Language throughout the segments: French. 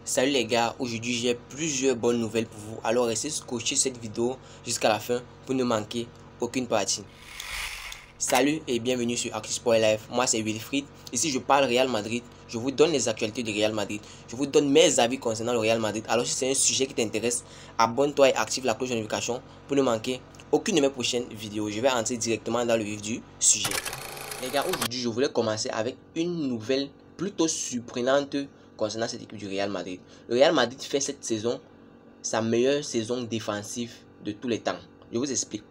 Salut les gars, aujourd'hui j'ai plusieurs bonnes nouvelles pour vous. Alors restez scotchés cette vidéo jusqu'à la fin pour ne manquer aucune partie. Salut et bienvenue sur ActuSport Live. Moi c'est Wilfried. Ici je parle Real Madrid. Je vous donne les actualités du Real Madrid. Je vous donne mes avis concernant le Real Madrid. Alors si c'est un sujet qui t'intéresse, abonne-toi et active la cloche de notification pour ne manquer aucune de mes prochaines vidéos. Je vais entrer directement dans le vif du sujet. Les gars, aujourd'hui je voulais commencer avec une nouvelle plutôt surprenante concernant cette équipe du Real Madrid. Le Real Madrid fait cette saison sa meilleure saison défensive de tous les temps. Je vous explique.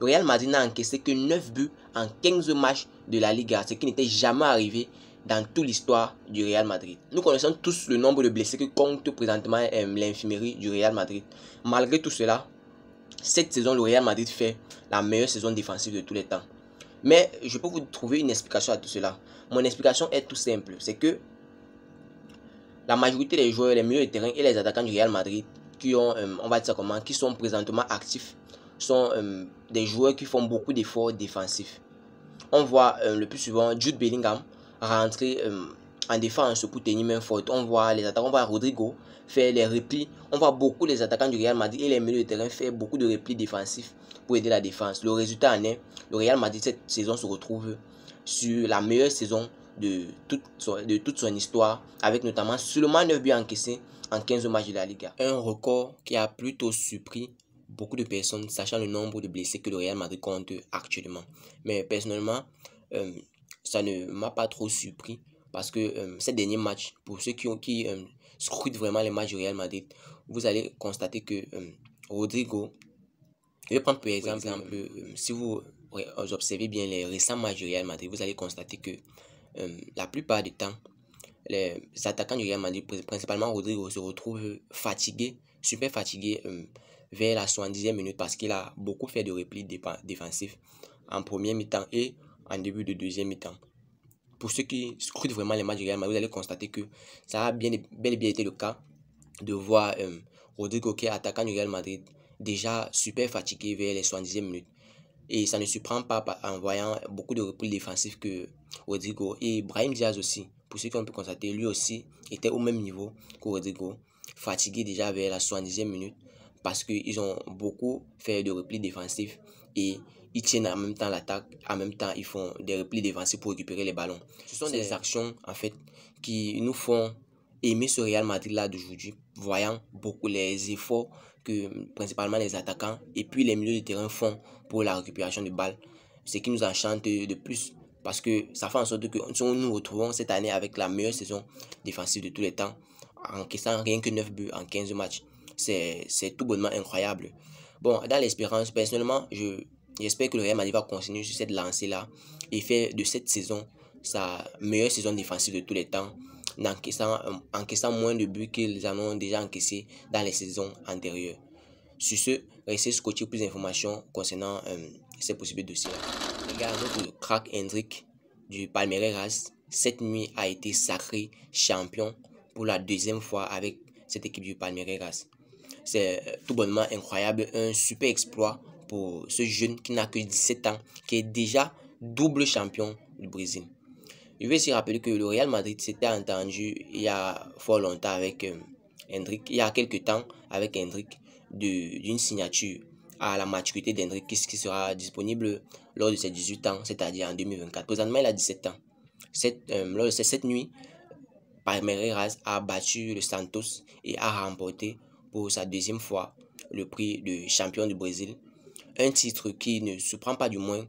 Le Real Madrid n'a encaissé que 9 buts en 15 matchs de la Liga, ce qui n'était jamais arrivé dans toute l'histoire du Real Madrid. Nous connaissons tous le nombre de blessés que compte présentement l'infirmerie du Real Madrid. Malgré tout cela, cette saison, le Real Madrid fait la meilleure saison défensive de tous les temps. Mais je peux vous trouver une explication à tout cela. Mon explication est tout simple. C'est que la majorité des joueurs, les milieux de terrain et les attaquants du Real Madrid qui ont, on va dire comment, qui sont présentement actifs, sont des joueurs qui font beaucoup d'efforts défensifs. On voit le plus souvent Jude Bellingham rentrer en défense pour tenir main forte. On voit les attaquants, on voit Rodrigo faire les replis. On voit beaucoup les attaquants du Real Madrid et les milieux de terrain faire beaucoup de replis défensifs pour aider la défense. Le résultat en est, le Real Madrid cette saison se retrouve sur la meilleure saison de toute son histoire, avec notamment seulement 9 buts encaissés en 15 matchs de la Liga. Un record qui a plutôt surpris beaucoup de personnes, sachant le nombre de blessés que le Real Madrid compte actuellement. Mais personnellement, ça ne m'a pas trop surpris parce que ces derniers matchs, pour ceux qui scrutent vraiment les matchs du Real Madrid, vous allez constater que Rodrigo, je vais prendre par exemple, si vous observez bien les récents matchs du Real Madrid, vous allez constater que la plupart du temps, les attaquants du Real Madrid, principalement Rodrigo, se retrouvent fatigués, super fatigués vers la 70e minute parce qu'il a beaucoup fait de replis défensifs en première mi-temps et en début de deuxième mi-temps. Pour ceux qui scrutent vraiment les matchs du Real Madrid, vous allez constater que ça a bel et bien été le cas de voir Rodrigo, qui est attaquant du Real Madrid, déjà super fatigué vers les 70e minutes. Et ça ne surprend pas en voyant beaucoup de replis défensifs que Rodrigo et Brahim Diaz aussi. Pour ceux qui ont pu constater, lui aussi était au même niveau que Rodrigo, fatigué déjà vers la 70e minute parce qu'ils ont beaucoup fait de replis défensifs et ils tiennent en même temps l'attaque, en même temps ils font des replis défensifs pour récupérer les ballons. Ce sont des actions en fait qui nous font aimer ce Real Madrid là d'aujourd'hui, voyant beaucoup les efforts que principalement les attaquants et puis les milieux de terrain font pour la récupération de balles, ce qui nous enchante de plus parce que ça fait en sorte que nous nous retrouvons cette année avec la meilleure saison défensive de tous les temps, encaissant rien que 9 buts en 15 matchs. C'est tout bonnement incroyable. Bon, dans l'espérance, personnellement, j'espère que le Real Madrid va continuer sur cette lancée là et faire de cette saison sa meilleure saison défensive de tous les temps, encaissant moins de buts qu'ils en ont déjà encaissé dans les saisons antérieures. Sur ce, restez scotché pour plus d'informations concernant ces possibles dossiers. Les gars, notre crack Endrick du Palmeiras, cette nuit a été sacré champion pour la deuxième fois avec cette équipe du Palmeiras. C'est tout bonnement incroyable, un super exploit pour ce jeune qui n'a que 17 ans, qui est déjà double champion du Brésil. Je vais aussi rappeler que le Real Madrid s'était entendu il y a fort longtemps avec Endrick, il y a quelques temps avec Endrick, d'une signature à la maturité d'Endrick qui sera disponible lors de ses 18 ans, c'est-à-dire en 2024. Présentement, il a 17 ans. Lors de cette nuit, Palmeiras a battu le Santos et a remporté pour sa deuxième fois le prix de champion du Brésil. Un titre qui ne surprend pas du moins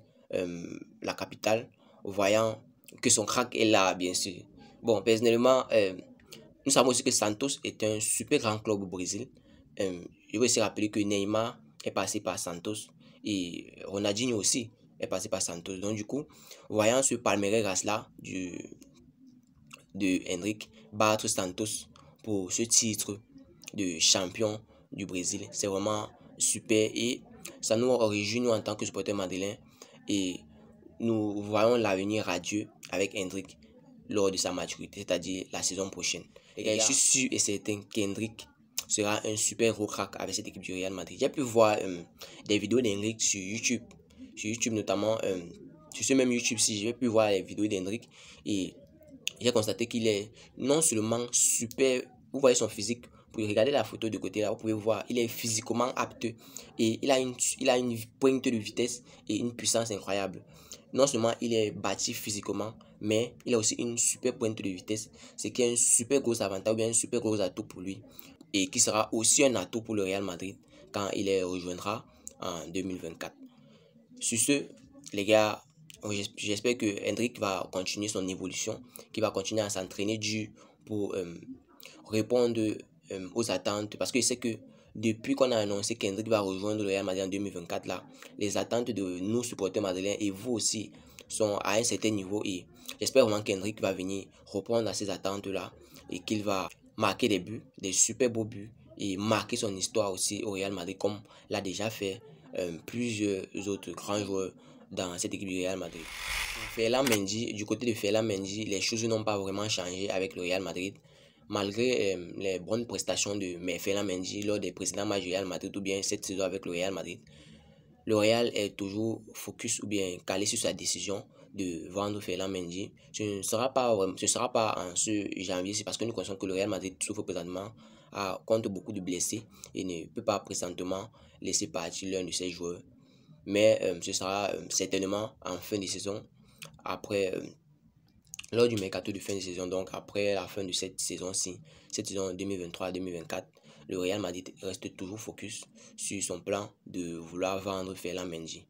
la capitale, voyant que son crack est là, bien sûr. Bon, personnellement, nous savons aussi que Santos est un super grand club au Brésil. Je veux aussi rappeler que Neymar est passé par Santos et Ronaldinho aussi est passé par Santos. Donc du coup, voyant ce Palmeiras là de Endrick battre Santos pour ce titre de champion du Brésil, c'est vraiment super et ça nous réjouit nous en tant que supporters madrilèns et nous voyons l'avenir radieux avec Endrick lors de sa maturité, c'est-à-dire la saison prochaine. Et je suis sûr et certain qu'Endrick sera un super gros crack avec cette équipe du Real Madrid. J'ai pu voir des vidéos d'Endrick sur YouTube. Sur YouTube notamment, sur ce même YouTube, si j'ai pu voir les vidéos d'Endrick et j'ai constaté qu'il est non seulement super vous voyez son physique, vous regardez la photo de côté là, vous pouvez voir, il est physiquement apte et il a une pointe de vitesse et une puissance incroyable. Non seulement il est bâti physiquement, mais il a aussi une super pointe de vitesse, ce qui est un super gros avantage ou bien un super gros atout pour lui et qui sera aussi un atout pour le Real Madrid quand il les rejoindra en 2024. Sur ce, les gars, j'espère que Endrick va continuer son évolution, qu'il va continuer à s'entraîner dur pour répondre aux attentes. Parce que je sais que depuis qu'on a annoncé qu'Endrick va rejoindre le Real Madrid en 2024, là, les attentes de nous supporters madrilènes et vous aussi sont à un certain niveau. Et j'espère vraiment qu'Endrick va venir répondre à ces attentes-là et qu'il va marquer des buts, des super beaux buts et marquer son histoire aussi au Real Madrid comme l'a déjà fait plusieurs autres grands joueurs dans cette équipe du Real Madrid. Du côté de Ferland Mendy, les choses n'ont pas vraiment changé avec le Real Madrid. Malgré les bonnes prestations de Ferland Mendy lors des précédents matchs du Real Madrid ou bien cette saison avec le Real Madrid, le Real est toujours focus ou bien calé sur sa décision de vendre Ferland Mendy. Ce ne sera pas en ce janvier, c'est parce que nous connaissons que le Real Madrid souffre présentement contre beaucoup de blessés et ne peut pas présentement laisser partir l'un de ses joueurs. Mais ce sera certainement en fin de saison, après lors du mercato de fin de saison, donc après la fin de cette saison-ci, cette saison 2023-2024, le Real Madrid reste toujours focus sur son plan de vouloir vendre Ferland Mendy.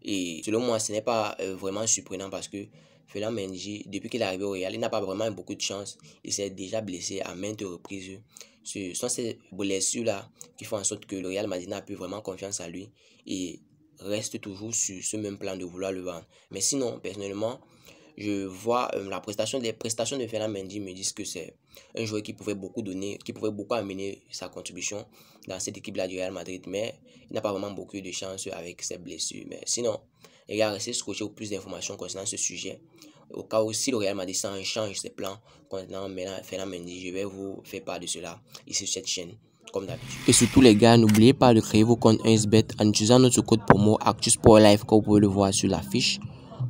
Et selon moi, ce n'est pas vraiment surprenant parce que Ferland Mendy, depuis qu'il est arrivé au Real, il n'a pas vraiment beaucoup de chance. Il s'est déjà blessé à maintes reprises. Ce sont ces blessures-là qui font en sorte que le Real Madrid n'a plus vraiment confiance en lui et reste toujours sur ce même plan de vouloir le vendre. Mais sinon, personnellement, je vois les prestations de Ferland Mendy me disent que c'est un joueur qui pouvait beaucoup donner, qui pouvait beaucoup amener sa contribution dans cette équipe-là du Real Madrid, mais il n'a pas vraiment beaucoup de chance avec ses blessures. Mais sinon, les gars, restez scotchés pour plus d'informations concernant ce sujet. Au cas où si le Real Madrid change ses plans concernant Ferland Mendy, je vais vous faire part de cela ici sur cette chaîne, comme d'habitude. Et surtout les gars, n'oubliez pas de créer vos comptes 1xBet en utilisant notre code promo ActuSportLife, comme vous pouvez le voir sur l'affiche.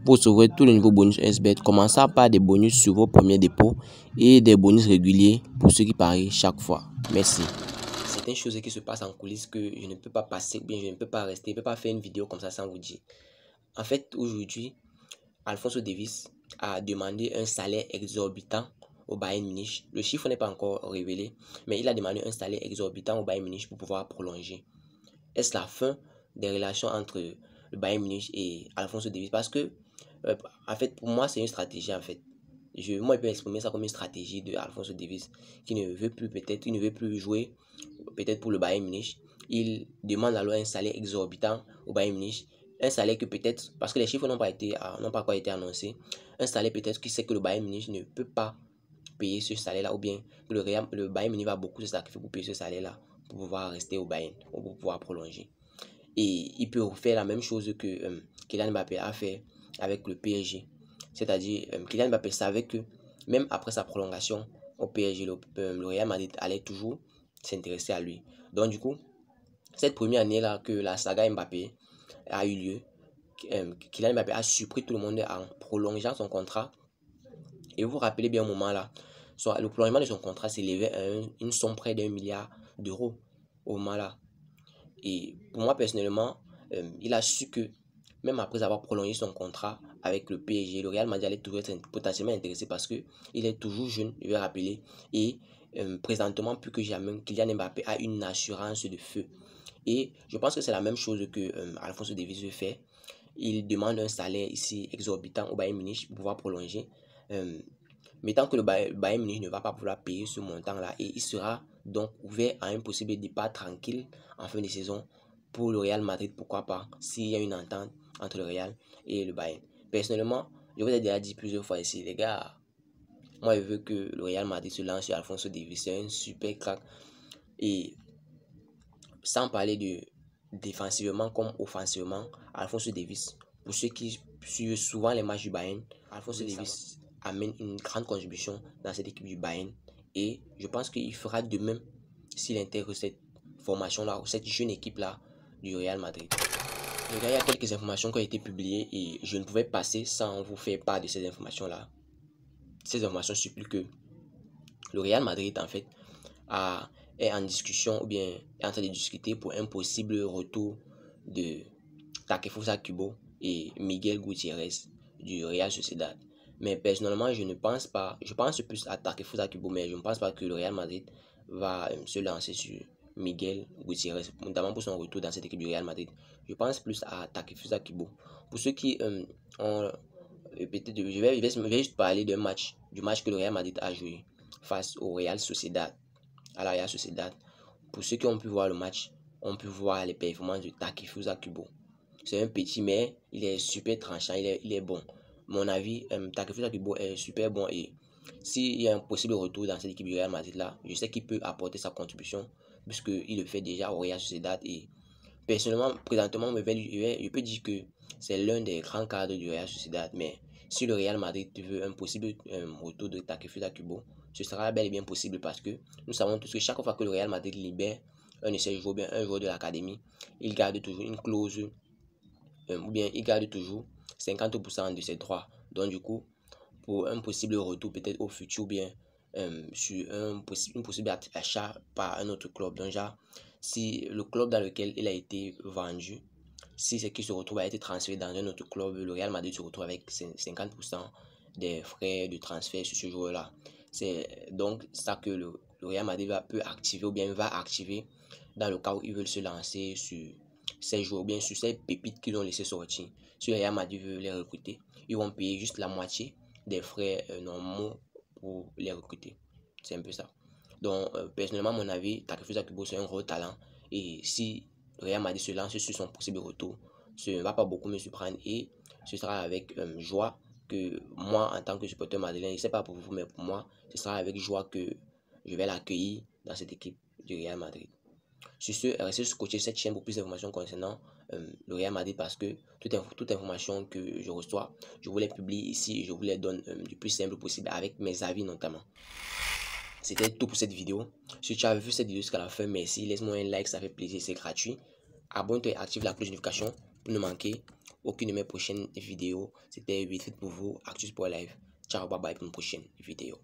Vous recevrez tous les nouveaux bonus 1xBet, commençant par des bonus sur vos premiers dépôts et des bonus réguliers pour ceux qui parient chaque fois. Merci. Certaines choses qui se passent en coulisses que je ne peux pas passer, bien je ne peux pas rester, je ne peux pas faire une vidéo comme ça sans vous dire. En fait, aujourd'hui, Alphonso Davies a demandé un salaire exorbitant au Bayern Munich. Le chiffre n'est pas encore révélé, mais il a demandé un salaire exorbitant au Bayern Munich pour pouvoir prolonger. Est-ce la fin des relations entre le Bayern Munich et Alphonso Davies? Parce que en fait, pour moi, c'est une stratégie en fait. Moi, je peux exprimer ça comme une stratégie de Alphonso Davies qui ne veut plus jouer peut-être pour le Bayern Munich. Il demande alors un salaire exorbitant au Bayern Munich. Un salaire que peut-être, parce que les chiffres n'ont pas encore été annoncés, un salaire peut-être qui sait que le Bayern Munich ne peut pas payer ce salaire-là, ou bien que le Bayern Munich va beaucoup se sacrifier pour payer ce salaire-là, pour pouvoir rester au Bayern, ou pour pouvoir prolonger. Et il peut faire la même chose que Kylian Mbappé a fait avec le PSG. C'est-à-dire, Kylian Mbappé savait que même après sa prolongation au PSG, le Real Madrid allait toujours s'intéresser à lui. Donc du coup, cette première année-là que la saga Mbappé a eu lieu, Kylian Mbappé a surpris tout le monde en prolongeant son contrat. Et vous vous rappelez bien au moment-là, le prolongement de son contrat s'élevait à une somme près d'1 milliard d'euros au moment-là. Et pour moi personnellement, il a su que même après avoir prolongé son contrat avec le PSG, le Real Madrid allait toujours être potentiellement intéressé parce que il est toujours jeune, je vais rappeler, et présentement plus que jamais, Kylian Mbappé a une assurance de feu. Et je pense que c'est la même chose que Alphonso Davies fait. Il demande un salaire ici exorbitant au Bayern Munich pour pouvoir prolonger. Mais tant que le Bayern Munich ne va pas pouvoir payer ce montant-là, et il sera donc ouvert à un possible départ tranquille en fin de saison pour le Real Madrid, pourquoi pas, s'il y a une entente entre le Real et le Bayern. Personnellement, je vous ai déjà dit plusieurs fois ici, les gars, moi je veux que le Real Madrid se lance sur Alphonso Davies, c'est un super crack. Et sans parler de défensivement comme offensivement, Alphonso Davies, pour ceux qui suivent souvent les matchs du Bayern, Alphonso Davies amène une grande contribution dans cette équipe du Bayern. Et je pense qu'il fera de même s'il intègre cette formation-là, ou cette jeune équipe-là du Real Madrid. Les gars, il y a quelques informations qui ont été publiées et je ne pouvais passer sans vous faire part de ces informations-là. Ces informations supplient que le Real Madrid, en fait, est en discussion ou bien est en train de discuter pour un possible retour de Takefusa Kubo et Miguel Gutiérrez du Real Sociedad. Mais personnellement, je ne pense pas, je pense plus à Takefusa Kubo, mais je ne pense pas que le Real Madrid va se lancer sur Miguel Gutiérrez, notamment pour son retour dans cette équipe du Real Madrid. Je pense plus à Takefusa Kubo. Pour ceux qui ont peut-être, je vais juste parler du match que le Real Madrid a joué face au Real Sociedad, à la Real Sociedad. Pour ceux qui ont pu voir le match, on peut voir les performances de Takefusa Kubo. C'est un petit, mais il est super tranchant, il est bon. Mon avis, Takefusa Kubo est super bon, et s'il y a un possible retour dans cette équipe du Real Madrid là, je sais qu'il peut apporter sa contribution puisqu'il le fait déjà au Real Sociedad. Et personnellement, présentement, je peux dire que c'est l'un des grands cadres du Real Sociedad. Mais si le Real Madrid veut un possible retour de Takefusa Kubo, ce sera bel et bien possible, parce que nous savons tous que chaque fois que le Real Madrid libère un de ses joueurs, bien un joueur de l'académie, il garde toujours une clause, ou bien il garde toujours 50% de ses droits. Donc du coup, pour un possible retour peut-être au futur, bien sur une possible achat par un autre club, donc genre, si le club dans lequel il a été vendu, si c'est qu'il se retrouve à être transféré dans un autre club, le Real Madrid se retrouve avec 50% des frais de transfert sur ce joueur-là. C'est donc ça que le Real Madrid peut activer, ou bien va activer dans le cas où ils veulent se lancer sur ces joueurs, ou bien sur ces pépites qu'ils ont laissé sortir. Si le Real Madrid veut les recruter, ils vont payer juste la moitié des frais normaux pour les recruter. C'est un peu ça. Donc, personnellement, mon avis, Takefusa Kubo, c'est un gros talent. Et si Real Madrid se lance sur son possible retour, ce ne va pas beaucoup me surprendre. Et ce sera avec joie que moi, en tant que supporter madrilène, je ne sais pas pour vous, mais pour moi, ce sera avec joie que je vais l'accueillir dans cette équipe du Real Madrid. Sur ce, restez scotché cette chaîne pour plus d'informations concernant le Real Madrid, parce que toute information que je reçois, je vous les publie ici et je vous les donne du plus simple possible, avec mes avis notamment. C'était tout pour cette vidéo. Si tu as vu cette vidéo jusqu'à la fin, merci. Laisse-moi un like, ça fait plaisir, c'est gratuit. Abonne-toi et active la cloche de notification pour ne manquer aucune de mes prochaines vidéos. C'était Wilfried pour vous, Actu Sport Live. Ciao, bye bye pour une prochaine vidéo.